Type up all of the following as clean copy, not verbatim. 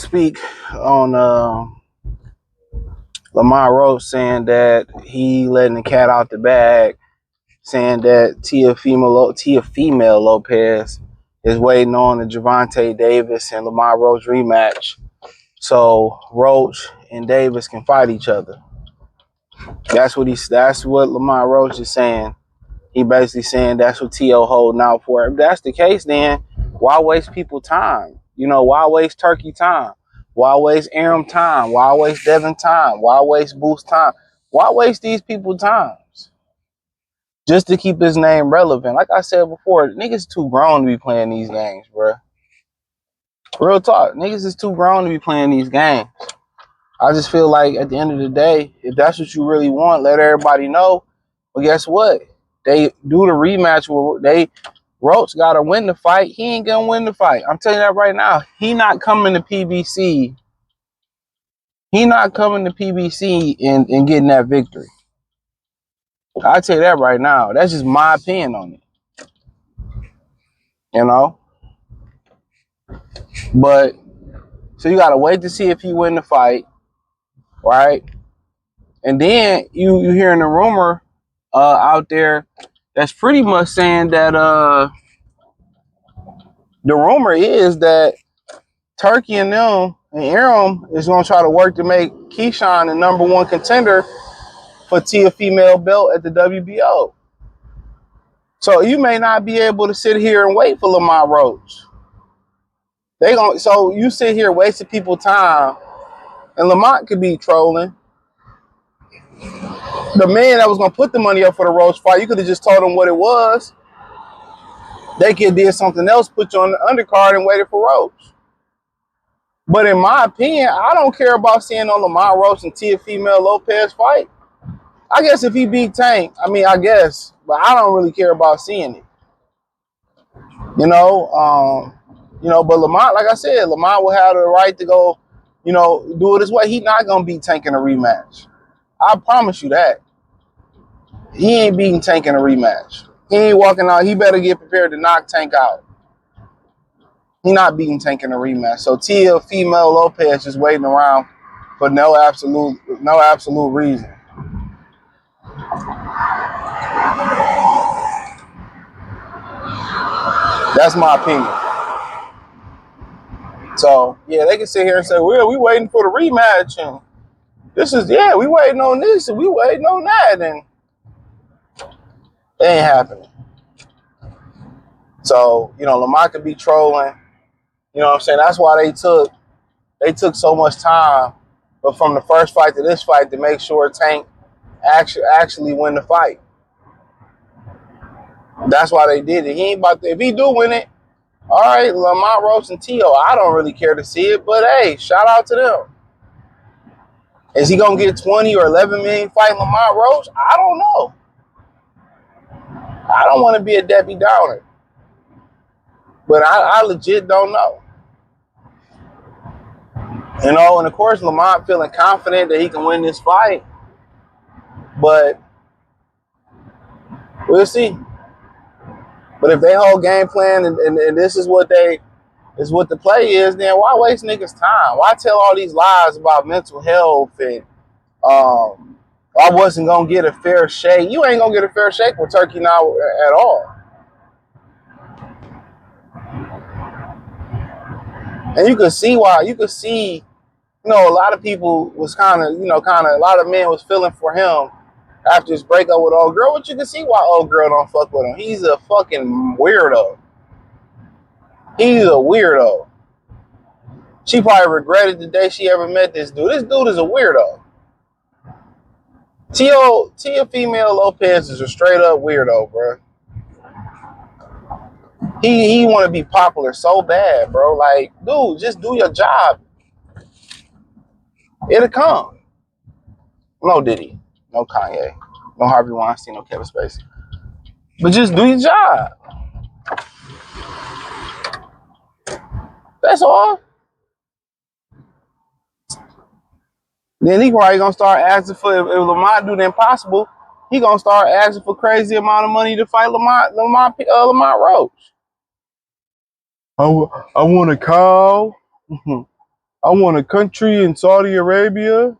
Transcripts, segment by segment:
speak on Lamont Roach saying that he letting the cat out the bag, saying that Teofimo Lopez is waiting on the Gervonta Davis and Lamont Roach rematch so Roach and Davis can fight each other. That's what Lamont Roach is saying. He basically saying that's what T.O. holding out for. If that's the case, then why waste people time? You know, why waste Turkey time? Why waste Aram time? Why waste Devin time? Why waste Boost time? Why waste these people times? Just to keep his name relevant. Like I said before, niggas too grown to be playing these games, bro. Real talk. Niggas is too grown to be playing these games. I just feel like at the end of the day, if that's what you really want, let everybody know. But guess what? They do the rematch where Roach gotta win the fight. He ain't gonna win the fight. I'm telling you that right now. He not coming to PBC. He not coming to PBC and getting that victory. I'll tell you that right now. That's just my opinion on it. You know? But so you gotta wait to see if he win the fight, right? And then you hearing the rumor out there that's pretty much saying that the rumor is that Turkey and them and Aram is going to try to work to make Keyshawn the #1 contender for Teofemale belt at the WBO. So you may not be able to sit here and wait for Lamont Roach. So you sit here wasting people's time, and Lamont could be trolling. The man that was going to put the money up for the Roach fight, you could have just told him what it was. They could have did something else, put you on the undercard and waited for Roach. But in my opinion, I don't care about seeing on Lamont Roach and Teofimo Lopez fight. I guess if he beat Tank, I guess, but I don't really care about seeing it. But Lamont, like I said, Lamont will have the right to go, do it his way. He not gonna beat Tank in a rematch. I promise you that. He ain't beating Tank in a rematch. He ain't walking out. He better get prepared to knock Tank out. He not beating Tank in a rematch. So Teofimo Lopez is waiting around for no absolute reason. That's my opinion. So yeah, they can sit here and say, "Well, we waiting for the rematch, and we waiting on this, and we waiting on that," and it ain't happening. So Lamont could be trolling. You know what I'm saying? That's why they took so much time, but from the first fight to this fight to make sure Tank actually win the fight. That's why they did it. He ain't about to, if he do win it, all right, Lamont Roach and T.O. I don't really care to see it, but hey, shout out to them. Is he gonna get 20 or 11 million fighting Lamont Roach? I don't know. I don't want to be a Debbie Downer, but I legit don't know. And of course Lamont feeling confident that he can win this fight, but we'll see. But if they whole game plan and this is what the play is, then why waste niggas' time? Why tell all these lies about mental health and I wasn't gonna get a fair shake? You ain't gonna get a fair shake with Turkey now at all. And you could see why. You could see, a lot of people was a lot of men was feeling for him after his breakup with old girl. But you can see why old girl don't fuck with him. He's a fucking weirdo. He's a weirdo. She probably regretted the day she ever met this dude. This dude is a weirdo. Teofimo Lopez is a straight up weirdo, bro. He want to be popular so bad, bro. Like, dude, just do your job. It'll come. No Diddy, no Kanye, no Harvey Weinstein, no Kevin Spacey. But just do your job. That's all. Then he probably gonna start asking for, if Lamont do the impossible, he gonna start asking for crazy amount of money to fight Lamont Roach. I want a cow. I want a country in Saudi Arabia.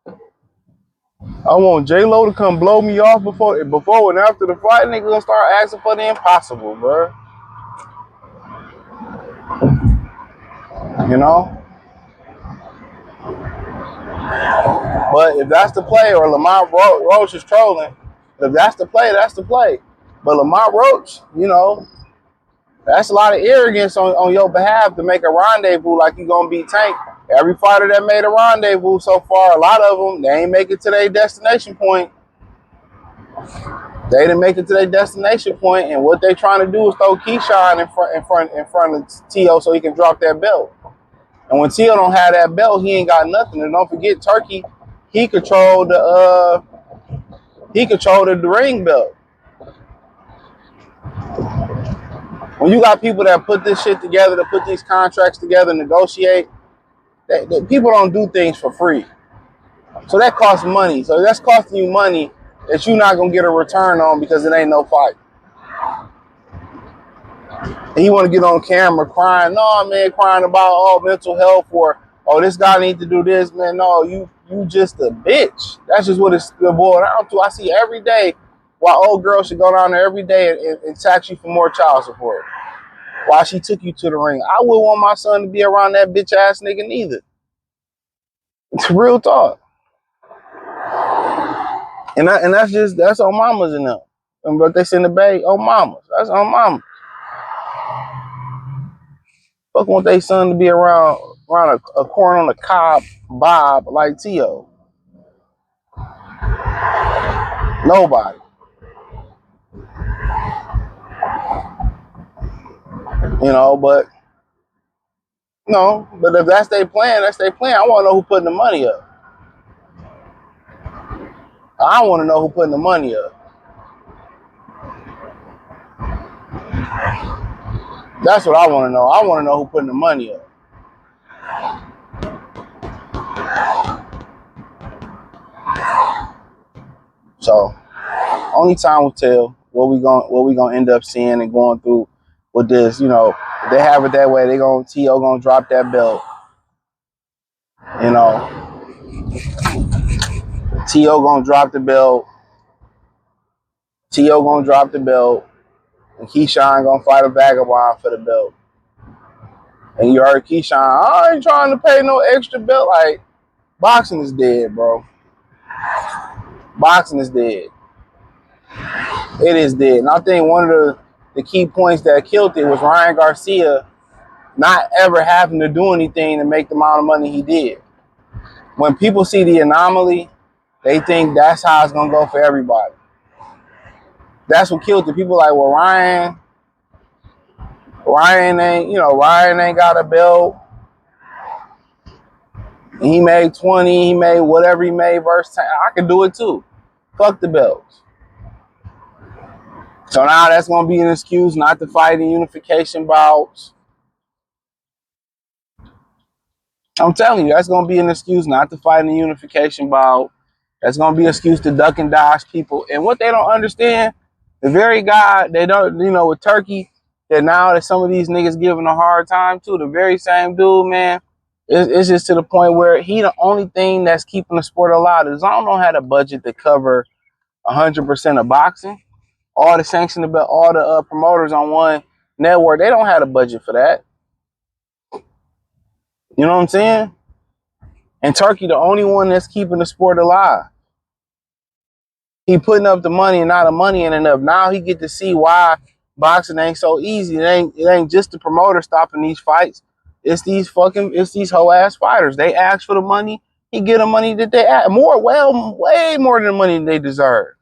I want J-Lo to come blow me off before and after the fight. Nigga gonna start asking for the impossible, bro. You know? But if that's the play, or Lamont Roach is trolling, if that's the play, that's the play. But Lamont Roach, you know, that's a lot of arrogance on your behalf to make a rendezvous like you gonna beat Tank. Every fighter that made a rendezvous so far, a lot of them, they ain't make it to their destination point. They didn't make it to their destination point, and what they trying to do is throw Keyshawn in front of Teo so he can drop that belt. And when Teo don't have that belt, he ain't got nothing. And don't forget, Turkey, he controlled the ring belt. When you got people that put this shit together, to put these contracts together, negotiate, people don't do things for free. So that costs money. So that's costing you money that you're not gonna get a return on because it ain't no fight. And he want to get on camera crying, no man, crying about mental health, or this guy need to do this, man. No, you just a bitch. That's just what it's boiled down to. I see every day why old girls should go down there every day and tax you for more child support. Why she took you to the ring. I wouldn't want my son to be around that bitch ass nigga neither. It's real talk. And that's on mamas and them. And but they send the bay on mamas. That's on mamas. Fuck want they son to be around a corn on the cob Bob like Teo. Nobody. You know, but no, but if that's their plan, that's their plan. I wanna know who putting the money up. I wanna know who putting the money up. That's what I wanna know. I wanna know who putting the money up. So only time will tell what we gonna end up seeing and going through with this. You know, if they have it that way, Teo gonna drop that belt. You know, Teo gonna drop the belt. Teo gonna drop the belt, and Keyshawn gonna fight a vagabond for the belt. And you heard Keyshawn, I ain't trying to pay no extra belt. Like, boxing is dead, bro. Boxing is dead. It is dead. And I think one of the key points that killed it was Ryan Garcia not ever having to do anything to make the amount of money he did. When people see the anomaly, they think that's how it's gonna go for everybody. That's what killed it. People like, well, Ryan ain't got a belt. He made 20, he made whatever he made versus 10. I could do it too. Fuck the belts. So now that's gonna be an excuse not to fight in unification bouts. I'm telling you, that's gonna be an excuse not to fight in the unification bout. That's gonna be an excuse to duck and dodge people. And what they don't understand, the very guy they don't, with Turkey, that now that some of these niggas giving a hard time to, the very same dude, man, it's just to the point where he the only thing that's keeping the sport alive. Is I don't have the budget to cover 100% of boxing. All the sanctioned about all the promoters on one network, they don't have a budget for that. You know what I'm saying? And Turkey, the only one that's keeping the sport alive. He putting up the money and not the money ain't enough. Now he get to see why boxing ain't so easy. It ain't just the promoter stopping these fights. It's these whole ass fighters. They ask for the money. He get the money that they ask. Way more than the money they deserve.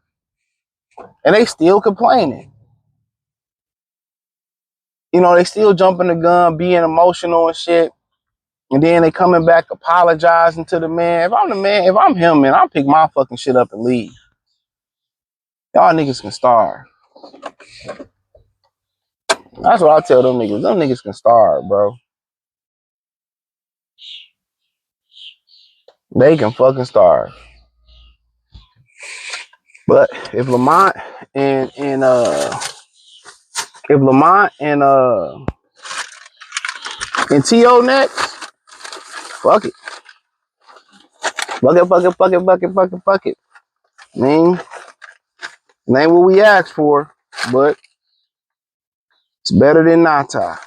And they still complaining. They still jumping the gun, being emotional and shit. And then they coming back apologizing to the man. If I'm him, man, I'll pick my fucking shit up and leave. Y'all niggas can starve. That's what I tell them niggas. Them niggas can starve, bro. They can fucking starve. But if Lamont and Teo next, Fuck it. Bucket, bucket, bucket, bucket, bucket, bucket. I mean, it ain't what we asked for, but it's better than nata.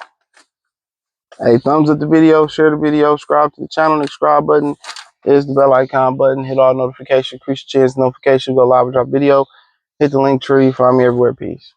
Hey, thumbs up the video, share the video, subscribe to the channel. The subscribe button is the bell icon button. Hit all notifications, increase your chance notifications, go live and drop video. Hit the link tree, find me everywhere. Peace.